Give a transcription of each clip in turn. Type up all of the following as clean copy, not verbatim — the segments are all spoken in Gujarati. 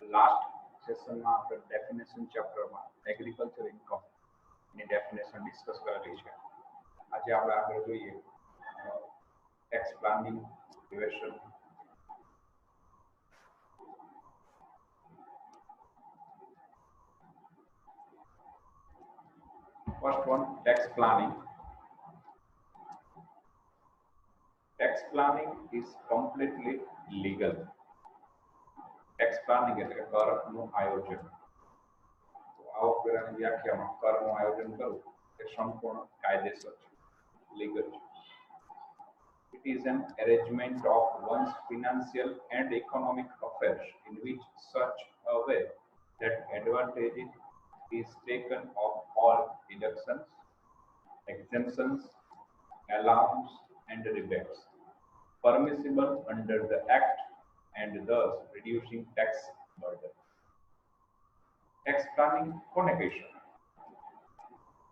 લાસ્ટ સેશનમાં આપણે ડેફિનેશન ચેપ્ટરમાં એગ્રીકલ્ચર ઇન્કમ ની ડેફિનેશન ડિસ્કસ કરેલી છે. આજે આપણે આગળ જોઈએ tax planning revision. First one, tax planning. Tax planning is completely legal. Tax planning એટલે કરનું આયોજન. આવકવેરાની વ્યાખ્યામાં કરનું આયોજન કરવું એ સંપૂર્ણ કાયદેસર છે, લીગલ છે. It is an arrangement of one's financial and economic affairs in which such a way that advantage is taken of all deductions, exemptions, allowance and rebates permissible under the Act and thus reducing tax burden. Tax planning કોને કહી શકાય?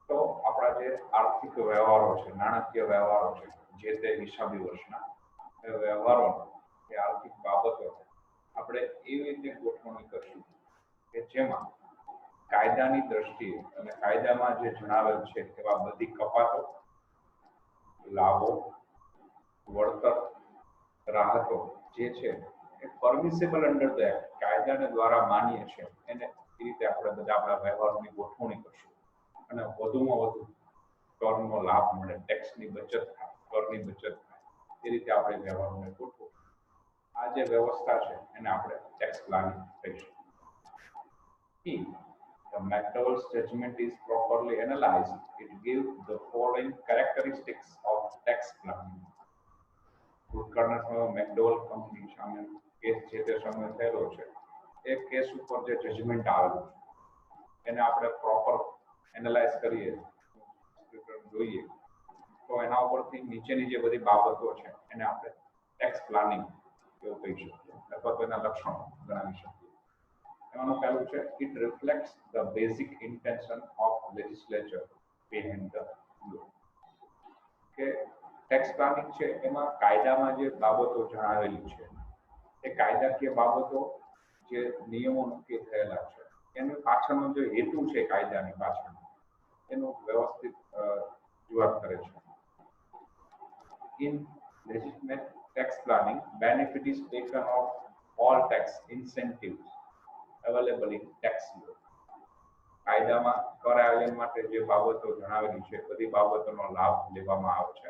તો આપણા જે આર્થિક વ્યવહારો છે, નાણાકીય વ્યવહારો છે, જે તે હિસાબી વર્ષના વ્યવહારો કે આર્થિક બાબતો આપણે એવી રીતે ગોઠવણી કરશું કે જેમાં કાયદાની દ્રષ્ટિએ અને કાયદામાં જે જણાવેલ છે એવા બધી કપાતો, લાભો, વળતર, રાહતો જે છે એ પરમિસિબલ અંડર ધ એક્ટ, કાયદાને દ્વારા માન્ય છે, એને એ રીતે આપણે બધા આપણા વ્યવહારોની ગોઠવણી કરશું અને વધુમાં વધુ કરનો લાભ મળે, ટેક્સની બચત થાય, કરની બચત થાય, એ રીતે આપણે વ્યવહારોને ગોઠવું. આ જે વ્યવસ્થા છે એને આપણે ટેક્સ પ્લાનિંગ કહીશું. The McDowell's judgment is properly analyzed, it gives the following characteristics of tax planning. ભૂતકાળના સમયમાં મેકડોવલ કંપની સામે કેસ જે તે સમયે થયેલો છે, એ કેસ ઉપર જે જજમેન્ટ આવેલું છે એને આપણે પ્રોપર એનાલાઇઝ કરીએ, જોઈએ તો એના ઉપરથી નીચેની જે બધી બાબતો છે એને આપણે ટેક્સ પ્લાનિંગ એવું કહી શકીએ અથવા તો એના લક્ષણો ગણાવી શકીએ. એમાંનું પહેલું છે, it reflects the basic intention of legislature behind the law. કે ટેક્સ પ્લાનિંગ છે એમાં કાયદામાં જે બાબતો જણાવેલી છે એ કાયદાકીય બાબતો જે નિયમો નક્કી થયેલા છે એની પાછળનો જે હેતુ છે કાયદાની પાછળનો એનું વ્યવસ્થિત રજૂઆત કરે છે. In legitimate tax planning, benefit is taken of all tax incentives available in tax law. કાયદામાં કર આયોજન માટે જે બાબતો જણાવેલી છે બધી બાબતોનો લાભ લેવામાં આવે છે,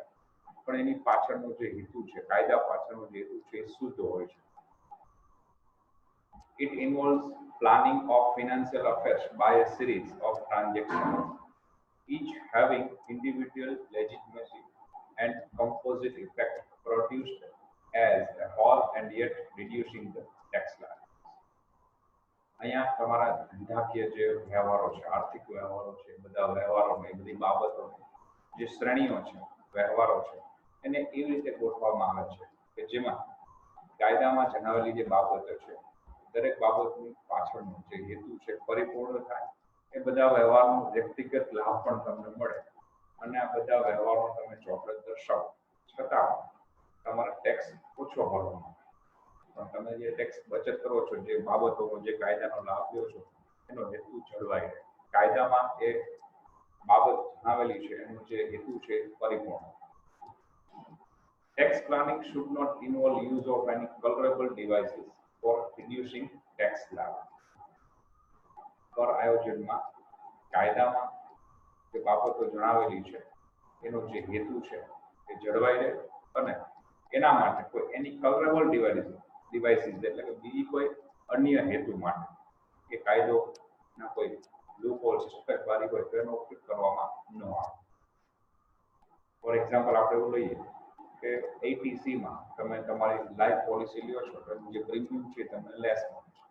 પણ એની પાછળનો જે હેતુ છે, કાયદા પાછળનો જે હેતુ છે એ શુદ્ધ હોય છે. It involves planning of financial affairs by a series of transactions, each having individual legitimacy and composite effect produced as a whole and yet reducing the tax liability. અહીંયા તમારા ધંધાકીય જે વ્યવહારો છે, આર્થિક વ્યવહારો છે, બધા વ્યવહારોને બધી બાબતોને જે શ્રેણીઓ છે, વ્યવહારો છે, એને એવી રીતે ગોઠવવામાં આવે છે કે જેમાં કાયદામાં જણાવેલી જે બાબતો છે દરેક બાબતની પાછળનો જે હેતુ છે પરિપૂર્ણ થાય, એ બધા વ્યવહારનો વ્યક્તિગત લાભ પણ તમને મળે અને આ બધા વ્યવહારો તમે ચોક્કસ દર્શાવો છતાં તમારે ટેક્સ ઓછો ભરવાનો. પણ તમે જે ટેક્સ બચત કરો છો, જે બાબતોનો જે કાયદાનો લાભ લ્યો છો એનો હેતુ જળવાઈ રહે, કાયદામાં એ બાબત જણાવેલી છે એનો જે હેતુ છે પરિપૂર્ણ. Tax planning should not involve use of any colorable devices for reducing tax liability. કર આયોજનમાં કાયદામાં જે બાબતો જણાવેલી છે એનો જે હેતુ છે એ જળવાઈ રહે અને એના માટે કોઈ એની કલરેબલ ડિવાઇસીસ એટલે કે બીજી કોઈ અન્ય હેતુ માટે એ કાયદોના કોઈ લૂપહોલ સસ્પેક્ટ વાળી હોય તો એનો ઉપયોગ કરવામાં ન આવે. ફોર એક્ઝામ્પલ આપણે એવું લઈએ કે એટીસીમાં તમે તમારી લાઈફ પોલિસી લ્યો છો તો જે પ્રીમિયમ છે તમને લેસ મળે છે.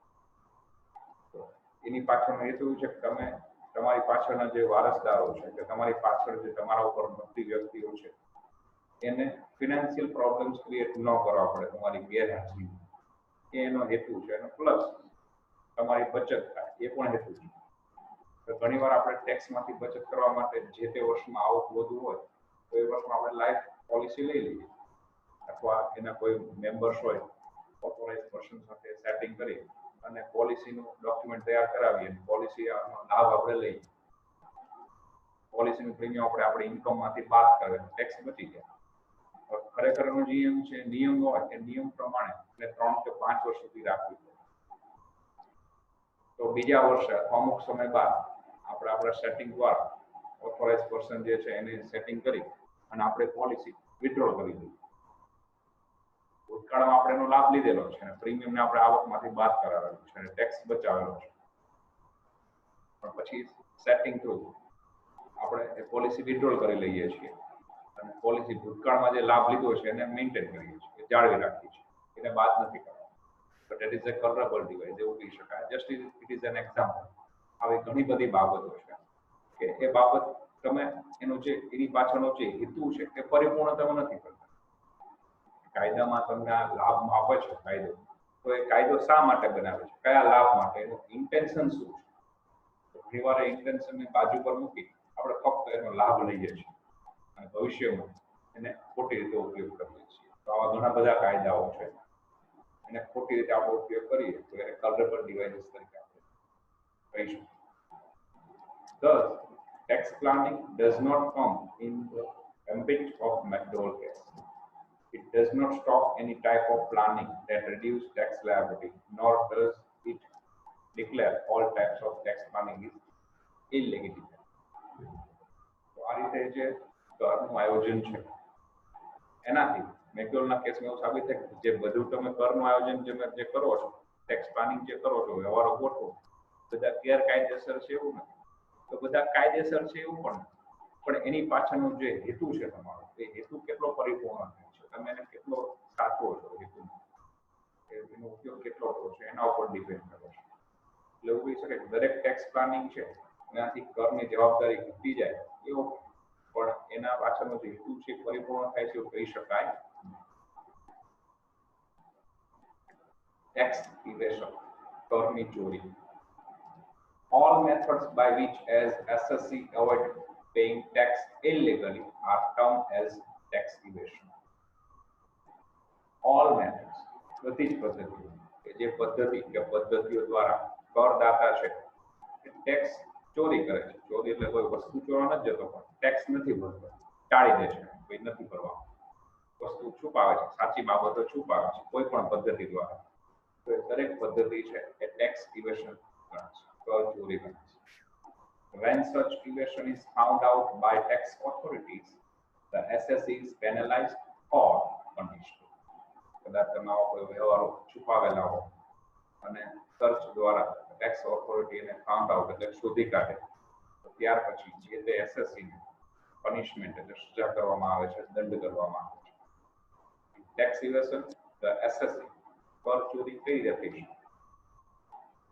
તો એની પાછળનો હેતુ છે કે તમે તમારી પાછળના જે વારસદારો છે કે તમારી પાછળ જે તમારા ઉપર મોટી વ્યક્તિઓ છે એને ફિનાન્શિયલ પ્રોબ્લેમ્સ ક્રિએટ ન કરવા પડે તમારી ગેરહાજરી, એ એનો હેતુ છે. અને પ્લસ તમારી બચત થાય એ પણ હેતુ છે. તો ઘણીવાર આપણે ટેક્સમાંથી બચત કરવા માટે જે તે વર્ષમાં આવક વધુ હોય તો એ વર્ષમાં આપણે લાઈફ પોલિસી લઈ લઈએ અથવા એના કોઈ મેમ્બર્સ હોય ઓથોરાઇઝ પર્સન સાથે સેટિંગ કરી અને પોલિસીનું ડોક્યુમેન્ટ તૈયાર કરાવીએ, પોલિસી લાભ આપણે લઈએ, પોલિસીનું પ્રીમિયમ આપણે આપણી ઇન્કમમાંથી બાદ કરે, ટેક્સ બચી જાય. ખરેખરનો નિયમ છે, નિયમ હોય એ નિયમ પ્રમાણે એટલે 3 કે 5 વર્ષ સુધી રાખવી પડે. તો બીજા વર્ષે અમુક સમય બાદ આપણે આપણા સેટિંગ દ્વારા ઓથોરાઇઝ પર્સન જે છે એને સેટિંગ કરી અને આપણે પોલિસી વિથડ્રોલ કરી દઈએ. ભૂતકાળમાં આપણે એનો લાભ લીધેલો છે અને પ્રીમિયમને આપણે આવકમાંથી બાદ કરાવેલો છે અને ટેક્સ બચાવેલો છે, પણ પછી સેટિંગ થ્રુ આપણે એ પોલિસી વિથડ્રોલ કરી લઈએ છીએ અને પોલિસી ભૂતકાળમાં જે લાભ લીધો છે એને મેન્ટેન કરીએ છીએ, જાળવી રાખીએ છીએ, એને બાદ નથી કરતા. But it is a colourable device એવું કહી શકાય. Just it is an example. આવી ઘણી બધી બાબતો છે કે એ બાબત તમે એનું જે એની પાછળનો જે હેતુ છે તે પરિપૂર્ણ તમે નથી કરતા. કાયદામાં તમને આ લાભ આપે છે કાયદો, તો એ કાયદો શા માટે બનાવે છે, કયા લાભ માટે, એનું ઇન્ટેન્શન શું છે. ઘણી વાર ઇન્ટેન્શનને બાજુ પર મૂકી આપણે ફક્ત એનો લાભ લઈએ છીએ અને ભવિષ્યમાં એને ખોટી રીતે ઉપયોગ કરીએ છીએ. તો આવા ઘણા બધા કાયદાઓ છે, એને ખોટી રીતે આપણે ઉપયોગ કરીએ તો એને કલરેબલ ડિવાઇસીસ તરીકે આપણે કહીશું. Thus, tax planning does not come in the ambit of McDowell case. It does not stop any type of planning that reduce tax liability, nor does it declare all types of tax planning is illegitimate. તો આ રીતે જે કરનું આયોજન છે એનાથી મેકડોનના કેસમાં એવું સાબિત થાય કે જે બધું તમે કરનું આયોજન જે કરો છો, ટેક્સ પ્લાનિંગ જે કરો છો, વ્યવહારો ગોઠવો, બધા ગેરકાયદેસર છે એવું નથી. તો બધા કાયદેસર છે એવું પણ એની પાછળનો જે હેતુ છે તમારો, એ હેતુ કેટલો પરિપૂર્ણ થાય છે, તમે એને કેટલો સાચવો છો, એનો ઉપયોગ કેટલો કરો છો એના ઉપર ડિપેન્ડ કરે છે. એટલે એવું કહી શકાય કે દરેક ટેક્સ પ્લાનિંગ છે એનાથી કરની જવાબદારી ઘટી જાય એવું, પણ એના પાછળનો જે હેતુ છે પરિપૂર્ણ થાય છે એવું કહી શકાય. ટેક્સ ઇવેશન, કરની ચોરી. All methods by which as assessee avoid paying tax illegally are termed as tax evasion. All methods, બધી જ પદ્ધતિઓ કે જે પદ્ધતિ કે પદ્ધતિઓ દ્વારા કરદાતા છે ટેક્સ ચોરી કરે છે. ચોરી એટલે કોઈ વસ્તુ ચોરવા નથી જતો, પણ ટેક્સ નથી ભરતો, ટાળી દે છે, કોઈ નથી ભરવા, વસ્તુ છુપાવે છે, સાચી બાબતો છુપાવે છે કોઈ પણ પદ્ધતિ દ્વારા. તો એ દરેક પદ્ધતિ છે એ ટેક્સ ઇવેશન ગણાય છે, કર ચોરી ગણાય છે. When such evasion is found out by tax authorities, the assessee is penalized or punished. કદાચ તમે આવા કોઈ વ્યવહારો છુપાવેલા હો અને સર્ચ દ્વારા ટેક્સ ઓથોરિટી એને ફાઉન્ડ આઉટ એટલે શોધી કાઢે, તો ત્યાર પછી જે તે એસએસસીને પનિશમેન્ટ એટલે સજા કરવામાં આવે છે, દંડ કરવામાં આવે છે. ટેક્સ ઇવેશન, ધ એસએસસી કર ચોરી કઈ રીતે થઈ શકે?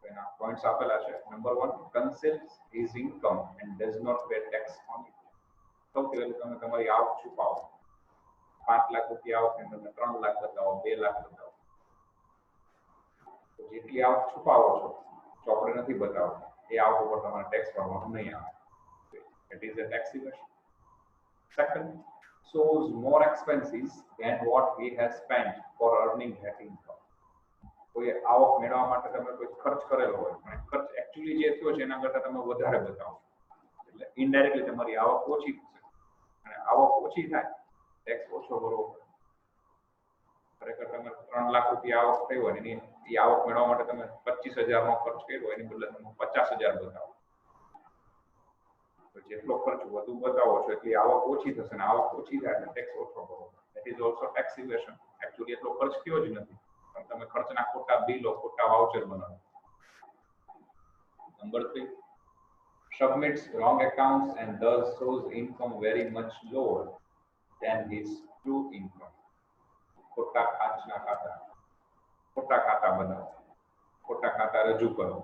એના પોઈન્ટ્સ આપેલા છે. Number 1, conceals his income and does not pay tax on it. સૌથી પહેલું તમે તમારી આવક છુપાવો. 5 લાખ રૂપિયા આવક ને તમે 3 લાખ બતાવો, 2 લાખ બતાવો, તો જેટલી આવક છુપાવો છો, ચોપડે નથી બતાવતા, એ આવક ઉપર તમારે ટેક્સ ભરવાનો નહીં આવે. It is a tax evasion. Second, shows more expenses than what he has spent for earning that income. કોઈ આવક મેળવવા માટે તમે કોઈ ખર્ચ કરેલો હોય પણ ખર્ચ એક્ચ્યુઅલી જે થયો છે એના કરતાં તમે વધારે બતાવો, એટલે ઇનડાયરેક્ટલી તમારી આવક ઓછી થશે અને આવક ઓછી થાય ટેક્સ ઓછો ભરવો પડે. ખરેખર તમે 3 લાખ રૂપિયા આવક થઈ હોય એની એ આવક મેળવવા માટે તમે 25,000 નો ખર્ચ કર્યો, એની બદલે તમે 50,000 બતાવો, તો જેટલો ખર્ચ વધુ બતાવો છો એટલી આવક ઓછી થશે અને આવક ઓછી થાય એટલે ટેક્સ ઓછો ભરવો. That is also tax evasion. Actually એટલો ખર્ચ થયો જ નથી, પણ તમે ખર્ચના ખોટા બિલો, ખોટા વાઉચર બનાવો. Number 3, submits wrong accounts and thus shows income very much lower than his true income. ખોટા ખાતા બનાવો, ખોટા ખાતા રજૂ કરો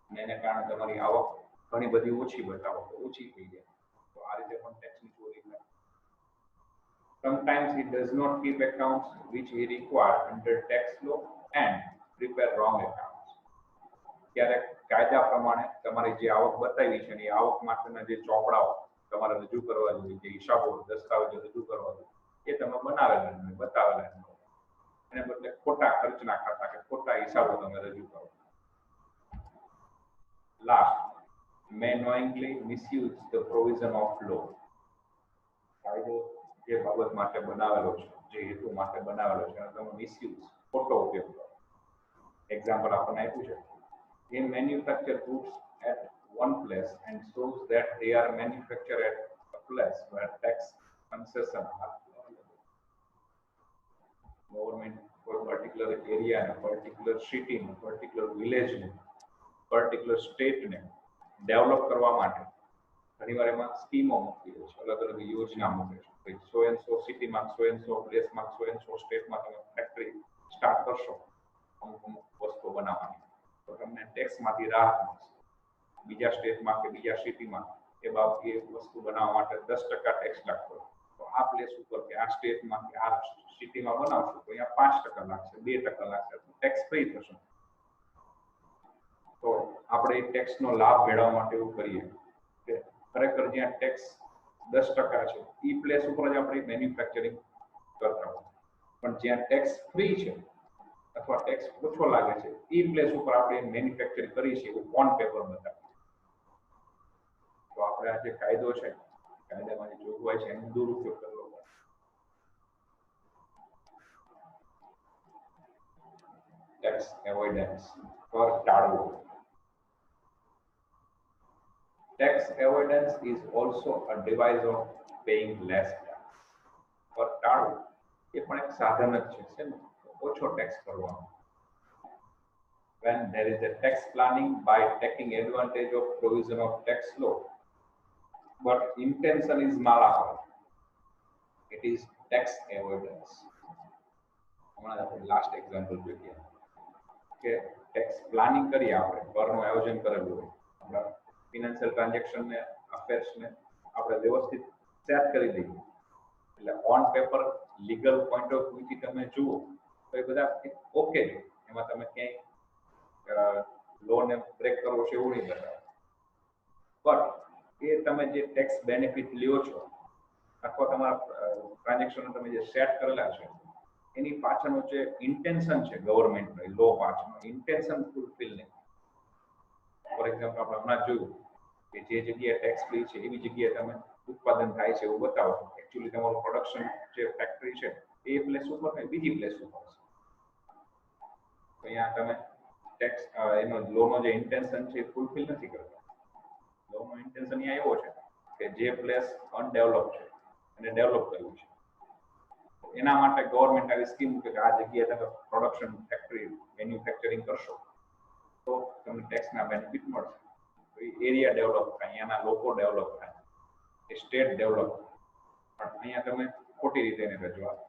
અને એને કારણે તમારી આવક ઘણી બધી ઓછી બતાવો, ઓછી થઈ જાય, તો આ રીતે પણ ટેક્સની ચોરી થાય. Sometimes he does not keep accounts which he required under tax law and prepare wrong accounts. ક્યારેક કાયદા પ્રમાણે તમારી જે આવક બતાવી છે એ આવક માટેના જે ચોપડાઓ તમારે રજૂ કરવા જોઈએ, જે હિસાબો દસ્તાવેજો રજૂ કરવા જોઈએ, એ તમે બનાવેલા નથી, બતાવેલા નથી, એને બદલે ખોટા ખર્ચના ખાતા કે ખોટા હિસાબો તમે રજૂ કરો. Last, may knowingly misuse the provision of law. કાયદો જે બાબત માટે બનાવેલો છે, જે હેતુ માટે બનાવેલો છે, એનો તમે મિસયુઝ, ખોટો ઉપયોગ કરો. એક્ઝામ્પલ આપણને આપ્યું છે. They manufacture goods at one place and shows that they are manufactured at a place where tax concession are available. Government for particular area and a particular city, a particular village, particular state ને ડેવલપ કરવા માટે ઘણીવાર એમાં સ્કીમો મૂકી હોય છે, અલગ અલગ યોજના મૂકે છે. સો એન્ડ સો સિટીમાં, સો and so પ્લેસમાં, so and so સ્ટેટમાં તમે ફેક્ટરી સ્ટાર્ટ કરશો અમુક અમુક વસ્તુઓ બનાવવાની, તો તમને ટેક્સમાંથી રાહત મળશે. બીજા સ્ટેટમાં કે બીજા સિટીમાં એ વસ્તુ બનાવવા માટે 10% ટેક્સ લાગતો, તો આ પ્લેસ ઉપર કે આ સ્ટેટમાં કે આ સિટીમાં બનાવશો તો અહીંયા 5% લાગશે, 2% લાગશે, ટેક્સ ફ્રી થશે. તો આપણે ટેક્સનો લાભ મેળવવા માટે એવું કરીએ કે ખરેખર જ્યાં ટેક્સ 10% છે એ પ્લેસ ઉપર જ આપણે મેન્યુફેક્ચરિંગ કરતા હોય, પણ જ્યાં ટેક્સ ફ્રી છે અથવા ટેક્સ ઓછો લાગે છે એ પ્લેસ ઉપર આપણે મેન્યુફેક્ચર કરી છે એવું ઓન પેપર બતાવે. તો આપણે આ જે કાયદો છે, કાયદામાં જે જોગવાઈ છે એનો દુરુપયોગ કરવો પડે. ટેક્સ એવોઇડન્સ, કર ટાળવો. Tax avoidance is also a device of paying less tax. કર ટાળવો એ પણ એક સાધન જ છે ને ઓછો ટેક્સ કરવાનો. When there is a tax planning by taking advantage of provision of tax law, but intention is malafide, it is tax avoidance. હમણાં આપણે લાસ્ટ એક્ઝામ્પલ જોઈએ કે ટેક્સ પ્લાનિંગ કરીએ, આપણે કરનું આયોજન કરેલું હોય, આપણા ફિનાન્શિયલ ટ્રાન્ઝેક્શન ને અફેર્સ ને આપણે વ્યવસ્થિત સેટ કરી દઈએ, એટલે on paper legal point of વ્યૂથી તમે જુઓ તો એ બધા ઓકે છે, એમાં તમે ક્યાંય લો ને બ્રેક કરવો છે એવું નહીં બતાવે. બટ એ તમે જે ટેક્સ બેનિફિટ લ્યો છો અથવા તમારા ટ્રાન્ઝેક્શન તમે જે સેટ કરેલા છે એની પાછળનું જે ઇન્ટેન્શન છે ગવર્મેન્ટનો, લો પાછળનો ઇન્ટેન્શન ફૂલફિલ નહીં. ફોર એક્ઝામ્પલ આપણે હમણાં જોયું કે જે જગ્યાએ ટેક્સ ફ્રી છે એવી જગ્યાએ તમે ઉત્પાદન થાય છે એવું બતાવો, એકચ્યુઅલી તમારું પ્રોડક્શન જે ફેક્ટરી છે એ પ્લેસ ઉપર ને બીજી પ્લેસ ઉપર છે, તો અહીંયા તમે ટેક્સ એનો લોનો જે ઇન્ટેન્શન છે એ ફૂલફિલ નથી કરતા. લોનો ઇન્ટેન્શન અહીંયા એવો છે કે જે પ્લેસ અનડેવલપ છે એને ડેવલપ કરવું છે, એના માટે ગવર્મેન્ટ આવી સ્કીમ કે આ જગ્યાએ તમે પ્રોડક્શન ફેક્ટરી મેન્યુફેક્ચરિંગ કરશો તો તમને ટેક્સના બેનિફિટ મળશે. તો એ એરિયા ડેવલપ થાય, અહીંયાના લોકો ડેવલપ થાય, એ સ્ટેટ ડેવલપ થાય. પણ અહીંયા તમે ખોટી રીતે એને રજૂઆત.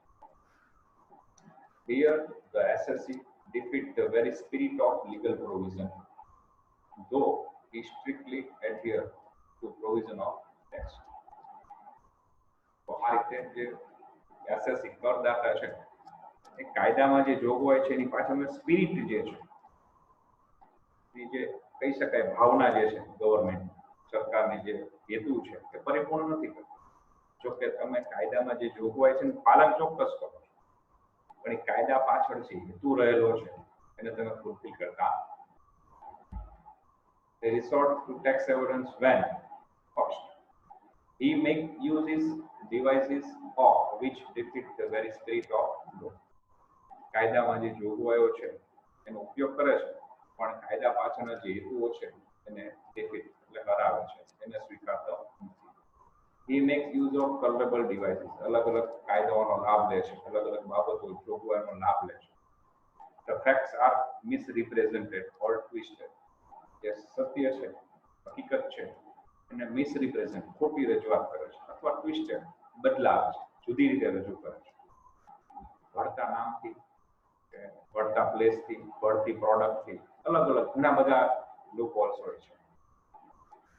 Here the SSC defeat the very spirit of legal provision, though he strictly adhere to provision of tax. તો આ રીતે જે એસએસસી કરદાતા છે એ કાયદામાં જે જોગવાઈ છે એની પાછળનું સ્પિરિટ જે છે, એ જે કહી શકાય ભાવના જે છે ગવર્મેન્ટ સરકારની જે હેતુ છે એ પરિપૂર્ણ નથી કરતી. જો કે તમે કાયદામાં જે જોગવાઈ છે એનું પાલન ચોક્કસ કરો, પણ એ કાયદા પાછળ છે હેતુ રહેલો છે એને તમે ફૂલફિલ કરતા. They resort to tax avoidance when first he make uses devices of which defeat the very spirit of law. કાયદામાં જે જોગવાઈઓ છે એનો ઉપયોગ કરે છે પણ કાયદા પાછળના જે હેતુઓ છે એને defeat એટલે હરાવે છે, એને સ્વીકારતો નથી. He makes use of colorable devices, અલગ અલગ કાયદાઓનો લાભ લે છે, અલગ અલગ બાબતો જોગવાઈનો લાભ લે છે. The facts are misrepresented or twisted. જે સત્ય છે, હકીકત છે એને મિસરિપ્રેઝન્ટ ખોટી રજૂઆત કરે છે અથવા ટ્વિસ્ટેડ બદલાવે છે, જુદી રીતે રજૂ કરે છે. ભળતા નામથી કે ભળતા પ્લેસથી, ભળતી પ્રોડક્ટથી અલગ અલગ ઘણા બધા લૂપહોલ્સ હોય છે.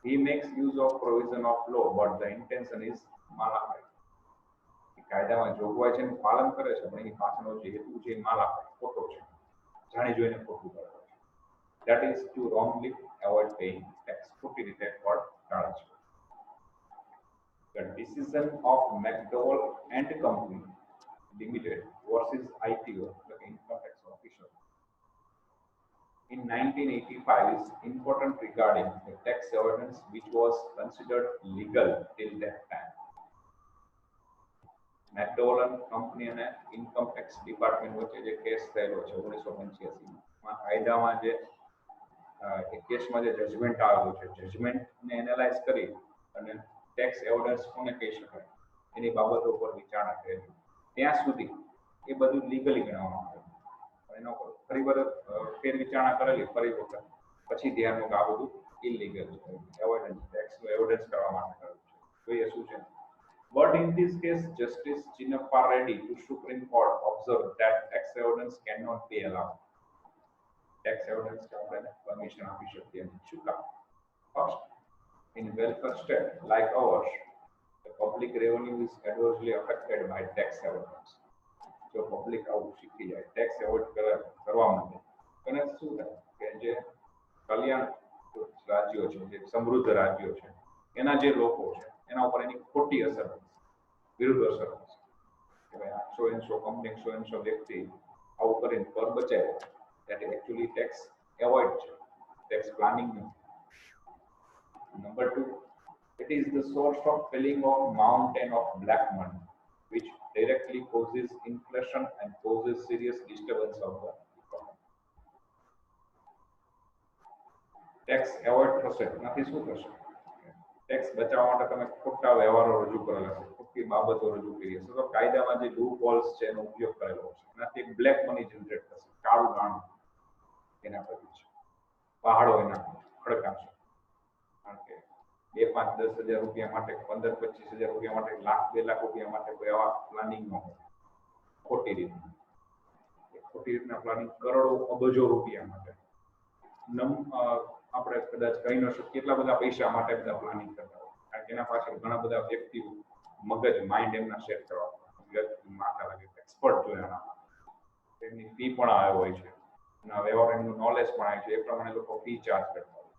He makes use of provision of law but the intention is malafide. કાયદામાં જોગવાઈ છે એનું પાલન કરે છે પણ એની પાછળનો જે હેતુ છે એ malafide ખોટો છે, જાણી જોઈને ખોટું કરે છે. That is to wrongly avoid paying tax. ખોટી રીતે કર ટાળે છે. The decision of McDowell and Company Limited versus ITO, the income tax official, in 1985 is important regarding the tax avoidance which was considered legal till that time. McDonald company અને ઇન્કમ ટેક્સ ડિપાર્ટમેન્ટ વચ્ચે જે કેસ થયેલો છે 1985 માં કાયદામાં જે એ કેસમાં જે જજમેન્ટ આવેલું છે જજમેન્ટને એનાલાઇઝ કરી અને ટેક્સ એવોર્ડન્સ કોને કહી શકાય એની બાબતો પર વિચારણા કરેલી ત્યાં સુધી એ બધું લીગલી ગણવામાં આવે એના પર ફરી વખત ફેર વિચારણા કરેલી ફરી વખત પછી ધ્યાનમાં કે આ બધું ઇલીગલ છે એવોર્ડન્સ ટેક્સનું એવોર્ડન્સ કરવા માટે કરેલું છે તો એ શું છે. But in this case, Justice Chinnappa Reddy to Supreme Court observed that tax avoidance cannot be allowed. Tax avoidance permission આપી શકીએ શું કામ? First, in welfare state like ours, the public revenue is adversely affected by tax avoidance. જો પબ્લિક આવું શીખી જાય ટેક્સ એવોર્ડ કરવા માટે અને શું થાય કે જે કલ્યાણ રાજ્યો છે જે સમૃદ્ધ રાજ્યો છે એના જે લોકો છે એના ઉપર એની ખોટી અસર વિરુદ્ધ અસર કે ભાઈ આ સો and so company so and so વ્યક્તિ આવું કરીને કર બચાવ્યો that actually tax avoid છે tax planning નથી. Number 2, it is the source of filling of mountain of black money which directly causes inflation and causes serious disturbance of the economy. Tax avoid થશે નથી શું થશે ટેક્સ બચાવવા માટે તમે ખોટા વ્યવહારો રજૂ કરેલા છે ખોટી બાબતો રજૂ કરી હશે તો કાયદામાં જે લૂપ હોલ્સ છે એનો ઉપયોગ કરેલો છે એનાથી એક બ્લેક મની જનરેટ થશે કાળું નાણું એના પછી છે પહાડો એના ખડકાશે કારણ કે 2-5-10 હજાર રૂપિયા માટે 15-25 હજાર રૂપિયા માટે 1,00,000-2 લાખ રૂપિયા માટે કોઈ આવા પ્લાનિંગ ન હોય ખોટી રીતના પ્લાનિંગ કરોડો અબજો રૂપિયા માટે આપણે કદાચ કહી ન શકીએ કેટલા બધા પૈસા માટે બધા પ્લાનિંગ કરતા હોય કારણ કે એના પાછળ ઘણા બધા વ્યક્તિઓ મગજ માઇન્ડ એમના સેટ કરવા માથા લાગે એક્સપર્ટ જોયા એમની ફી પણ આવે હોય છે એના વ્યવહાર એમનું નોલેજ પણ આવે છે એ પ્રમાણે લોકો ફી ચાર્જ કરતા હોય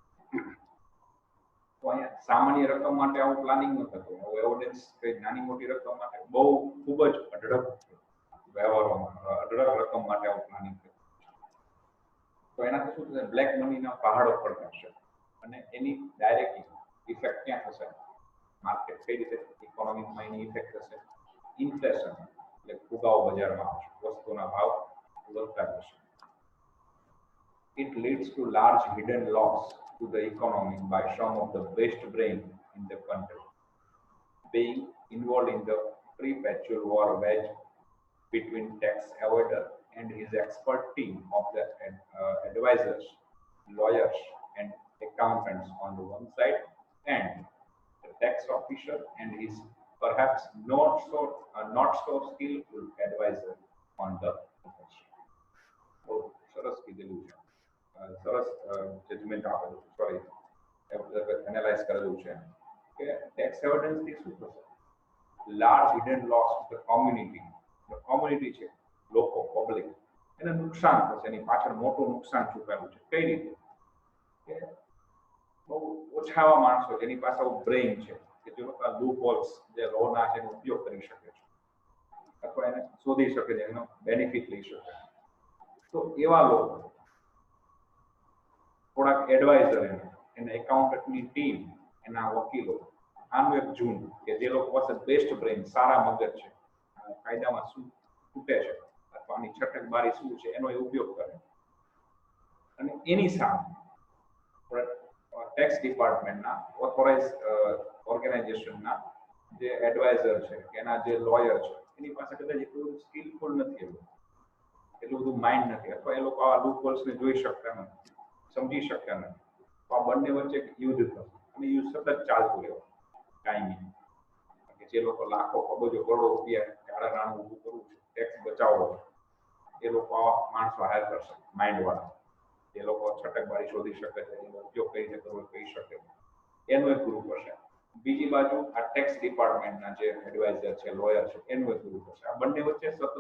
તો અહીંયા સામાન્ય રકમ માટે આવું પ્લાનિંગ ન થતું હવે એવોર્ડન્સ કઈ નાની મોટી રકમ માટે બહુ ખૂબ જ અઢળક વ્યવહારોમાં અઢળક રકમ માટે આવું પ્લાનિંગ થતું તો એનાથી શું થશે બ્લેક મનીના પહાડો પડશે અને એની ડાયરેક્ટ ઇફેક્ટ ક્યાં થશે માર્કેટ કઈ રીતે ઇકોનોમીમાં એની ઇફેક્ટ થશે ઇન્ફ્લેશન એટલે ફુગાવો બજારમાં આવશે વસ્તુના ભાવ વધતા જશે. It leads to large hidden loss to the economy by some of the best brain in the country being involved in the perpetual war waged between tax avoider and his expert team of the advisors, lawyers, and accountants on the one side, and the tax officer and his perhaps not so skillful advisor on the other side. So, સરસ કીધેલું છે સરસ જજમેન્ટ આપેલું છે સોરી એનાલાઇઝ કરેલું છે કે ટેક્સ એવોર્ડન્સથી શું થશે large hidden loss to the community છે લોકો પબ્લિક એને નુકસાન થશે એની પાછળ મોટું નુકસાન છુપાયેલું છે કઈ રીતે કે બહુ ઓછા એવા માણસો જેની પાસે આવું બ્રેઇન છે કે જે લોકો લૂપ હોલ્સ જે લોના છે એનો ઉપયોગ કરી શકે છે અથવા એને શોધી શકે છે એનો બેનિફિટ લઈ શકે તો એવા લોકો થોડાક એડવાઇઝર એના એકાઉન્ટન્ટની ટીમ એના વકીલો આનું એક ઝુંડ કે જે લોકો પાસે બેસ્ટ બ્રેઇન સારા મગજ છે કાયદામાં શું ખૂટે છે અથવા આની છટકબારી શું છે એનો એ ઉપયોગ કરે અને એની સામે ટેક્સ ડિપાર્ટમેન્ટના ઓથોરાઇઝ ઓર્ગેનાઇઝેશનના જે એડવાઇઝર છે એના જે લોયર છે એની પાસે કદાચ એટલું સ્કિલફુલ નથી એટલું બધું માઇન્ડ નથી અથવા એ લોકો આ લૂપ હોલ્સને જોઈ શકતા નથી સમજી શકતા નથી તો આ બંને વચ્ચે યુદ્ધ થશે અને યુદ્ધ સતત ચાલતું રહેવું કાયમી કે જે લોકો લાખો અબજો કરોડો રૂપિયા કાળા નાણું ઊભું કરવું છે ટેક્સ બચાવવો છે એ લોકો આવા માણસો હાયર કરશે માઇન્ડ વાળા એ લોકો છટકબારી શોધી શકે છે એનો ઉપયોગ કઈ રીતે કરવો કહી શકે એનું એક ગ્રુપ હશે બીજી બાજુ આ ટેક્સ ડિપાર્ટમેન્ટના જે એડવાઇઝર છે લોયર છે એનું એક ગ્રુપ હશે આ બંને વચ્ચે સતત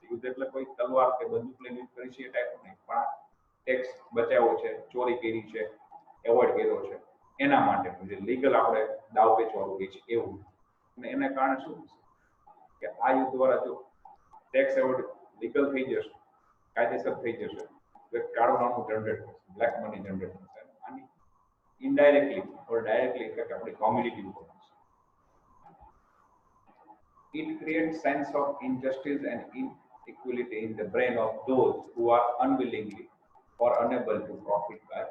યુદ્ધ એટલે કોઈ તલવાર કે બંદૂક લઈને યુદ્ધ કરી છે એ ટાઈપ નહીં પણ ટેક્સ બચાવ્યો છે ચોરી કરી છે એવોર્ડ કર્યો છે એના માટે જે લીગલ આપણે દાવ વેચવાનું કહે છે એવું અને એના કારણે શું થશે કે આ યુદ્ધ દ્વારા જો ટેક્સ એવોર્ડ લીગલ થઈ જશે કાયદેસર થઈ જશે તો એક કાળું નાણું જનરેટ થશે, બ્લેક મની જનરેટ થશે. આની ઇનડાયરેક્ટલી ઓર ડાયરેક્ટલી ઇફેક્ટ આપણી કોમ્યુનિટી ઉપર થશે. It creates sense of injustice and inequality in the brain of those who are unwillingly or unable to profit by.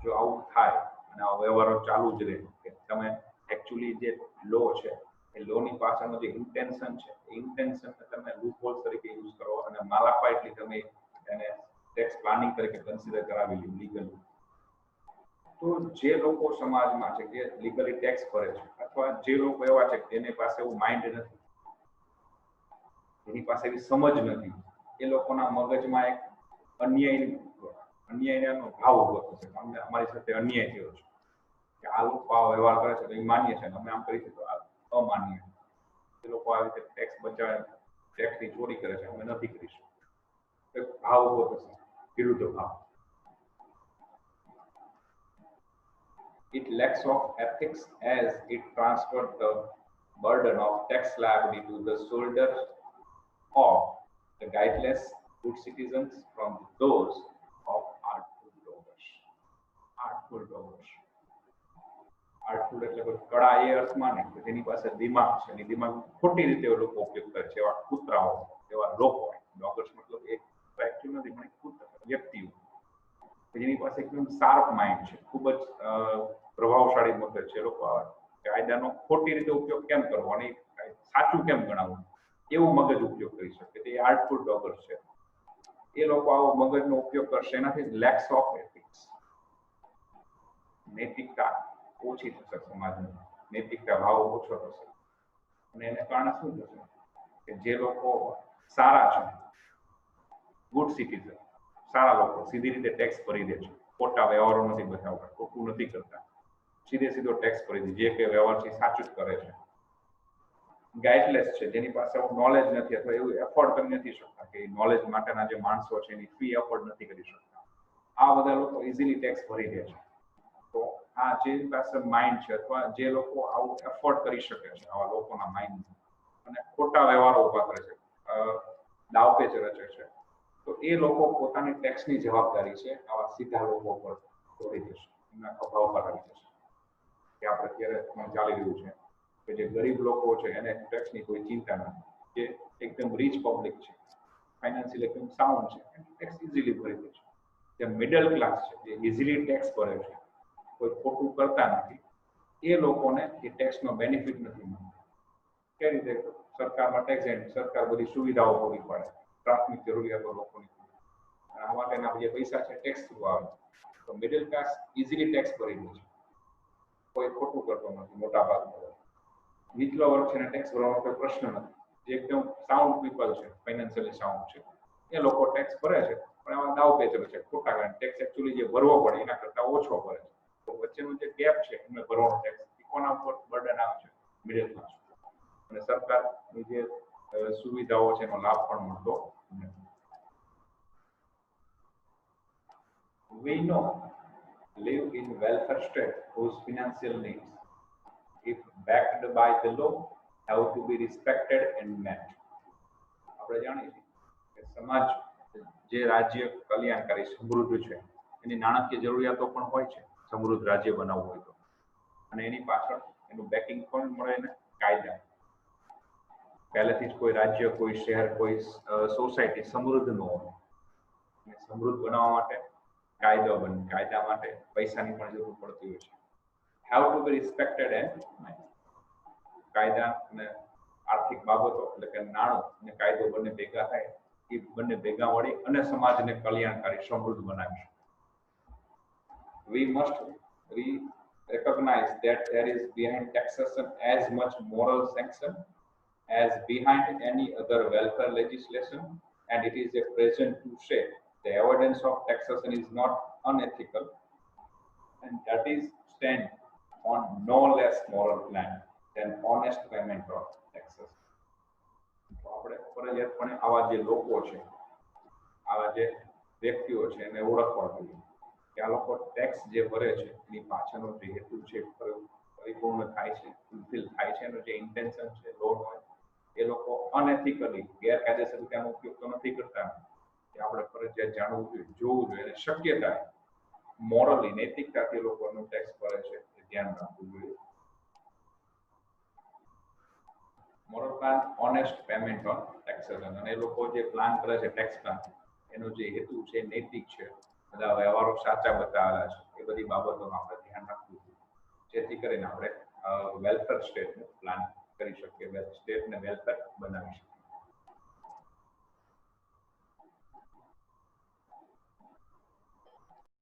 જો આવું થાય અને આ વ્યવહારો ચાલુ જ રહે કે તમે એકચ્યુઅલી જે લો છે એ લોની પાછળનો જે ઇન્ટેન્શન છે એ ઇન્ટેન્શનને તમે લૂપહોલ્સ તરીકે યુઝ કરો અને માલાફાઇટલી તમે એને ટેક્સ પ્લાનિંગ તરીકે કન્સિડર કરાવી લો લીગલી. તો જે લોકો સમાજમાં છે કે લીગલી ટેક્સ ભરે છે અથવા જે લોકો એવા છે કે જેની પાસે એવું માઇન્ડ નથી, એની પાસે એવી સમજ નથી, એ લોકોના મગજમાં એક અન્યાયનો ભાવ ઉભો થશે. અમને અમારી સાથે અન્યાય થયો છે કે આ લોકો આ વ્યવહાર કરે છે તો એ માન્ય છે, અમે આમ કરીશું તો આ અમાન્ય. એ લોકો આવી રીતે ટેક્સ બચાવે, ટેક્સની ચોરી કરે છે, અમે નથી કરીશું. એક ભાવ ઉભો થશે, વિરુદ્ધ ભાવ. It lacks of ethics as it transfers the burden of tax liability to the shoulders of the guileless good citizens from those of artful robbers. Artful robbers. Artful એટલે કોઈ કળા એ અર્થમાં નહીં કે જેની પાસે દિમાગ છે, એની દિમાગ ખોટી રીતે લોકો ઉપયોગ કરે છે, એવા કૂતરાઓ, એવા લોકો. ડોગર્સ મતલબ એક એકચ્યુઅલ નથી પણ એક કૂતરા વ્યક્તિઓ જેની પાસે એકદમ શાર્પ માઇન્ડ છે, ખૂબ જ પ્રભાવશાળી મગજ છે. લોકો કાયદાનો ખોટી રીતે ઉપયોગ કેમ કરવો અને સાચું કેમ ગણાવવું એવું મગજ ઉપયોગ કરી શકે, તે આર્ટફુલ ડોગર્સ છે. એ લોકો આવો મગજનો ઉપયોગ કરશે, એનાથી લેક્સ ઓફ એથિક્સ, નૈતિકતા ઓછી થશે સમાજની, નૈતિકતા ભાવ ઓછો થશે. અને એને કારણે શું થશે કે જે લોકો સારા છે, ગુડ સિટીઝન, સારા લોકો સીધી રીતે ટેક્સ ભરી દે છે, ખોટા વ્યવહારો નથી બતાવતા, ખોટું નથી કરતા, સીધો ટેક્સ ભરી દે, જે કે વ્યવહાર છે સાચું જ કરે છે. ગાઈડલેસ છે, જેની પાસે નોલેજ નથી અથવા એવું એફોર્ડ કરી નથી શકતા કે નોલેજ માટેના જે માણસો છે એની ફી એફોર્ડ નથી કરી શકતા, આ બધા લોકો ઇઝીલી ટેક્સ ભરી દે છે. તો આ જેની પાસે માઇન્ડ છે અથવા જે લોકો આવું એફોર્ડ કરી શકે છે, આવા લોકોના માઇન્ડ અને ખોટા વ્યવહારો ઉભા કરે છે, દાવપેચ રચે છે, તો એ લોકો પોતાની ટેક્સની જવાબદારી છે આવા સીધા લોકો પર છોડી દેશે, એમના ખભા પર આવી જશે. કે આપણે અત્યારે ચાલી રહ્યું છે કે જે ગરીબ લોકો છે એને ટેક્સની કોઈ ચિંતા નથી, જે એકદમ રીચ પબ્લિક છે, ફાઇનાન્શિયલ એકદમ સાઉન્ડ છે, ટેક્સ ઇઝીલી ભરી દે છે. જે મિડલ ક્લાસ છે, જે ઇઝીલી ટેક્સ ભરે છે, કોઈ ખોટું કરતા નથી, એ લોકોને એ ટેક્સનો બેનિફિટ નથી મળતો. કઈ રીતે? સરકારમાં ટેક્સ એન્ડ સરકાર બધી સુવિધાઓ પૂરી પાડે, પ્રાથમિક જરૂરિયાતો લોકોની, આ માટેના જે પૈસા છે ટેક્સ થ્રુ આવે. તો મિડલ ક્લાસ ઇઝીલી ટેક્સ ભરી દે છે, કોઈ ખોટું કરતો નથી. મોટા ભાગનો નીચલો વર્ગ છે ને ટેક્સ ભરવાનો કોઈ પ્રશ્ન નથી. જે એકદમ સાઉન્ડ પીપલ છે, ફાઇનાન્શિયલી સાઉન્ડ છે, એ લોકો ટેક્સ ભરે છે, પણ આવા દાવ પેચર છે ખોટા, કારણ ટેક્સ એકચ્યુઅલી જે ભરવો પડે એના કરતા ઓછો ભરે છે. તો વચ્ચેનો જે ગેપ છે એમને ભરવાનો ટેક્સ, કોના ઉપર બર્ડન આવે છે? Middle class. અને સરકારની જે સુવિધાઓ છે એનો લાભ પણ મળતો નથી. We know live in welfare state whose financial needs, if backed by the law, have to be respected and met. આપણે જાણીએ છીએ કે સમાજ જે રાજ્ય કલ્યાણકારી સમૃદ્ધ છે એની નાણાકીય જરૂરિયાતો પણ હોય છે, સમૃદ્ધ રાજ્ય બનાવવું હોય તો, અને એની પાછળ એનું બેકિંગ પણ મળે ને કાયદા. પહેલેથી જ કોઈ રાજ્ય, કોઈ શહેર, કોઈ સોસાયટી સમૃદ્ધ ન હોય, અને સમૃદ્ધ બનાવવા માટે કાયદો બને, કાયદા માટે પૈસાની પણ જરૂર પડતી હોય છે. Have to be respected and કાયદા અને આર્થિક બાબતો એટલે કે નાણું અને કાયદો બંને ભેગા થાય, એ બંને ભેગા વળી અને સમાજને કલ્યાણકારી સમૃદ્ધ બનાવી શકે. We must recognize that there is behind taxation as much moral sanction as behind any other welfare legislation, and it is a present to say the evidence of taxation is not unethical, and that is stand on no less moral plan than honest payment of taxes. તો આપણે ફરજિયાતપણે આવા જે લોકો છે, આવા જે વ્યક્તિઓ છે એને ઓળખવા જોઈએ કે આ લોકો ટેક્સ જે ભરે છે એની પાછળનો જે હેતુ છે પરિપૂર્ણ થાય છે, ફૂલફિલ થાય છે, એનો જે ઇન્ટેન્શન છે લોન હોય, એ લોકો અનએથિકલી ગેરકાયદેસર રીતે આનો ઉપયોગ તો નથી કરતા, એ આપણે ફરજિયાત જાણવું જોઈએ, જોવું જોઈએ, અને શક્ય થાય મોરલી નૈતિકતાથી લોકોનું ટેક્સ ભરે છે એ ધ્યાન રાખવું જોઈએ. Moral plan honest payment on taxation, અને એ લોકો જે પ્લાન કરે છે ટેક્સ પ્લાન, એનો જે હેતુ છે નૈતિક છે, બધા વ્યવહારો સાચા બતાવેલા છે, એ બધી બાબતોનું આપણે ધ્યાન રાખવું જોઈએ, જેથી કરીને આપણે વેલફેર સ્ટેટનું પ્લાન કરી શકીએ, સ્ટેટને વેલફેર બનાવી શકીએ.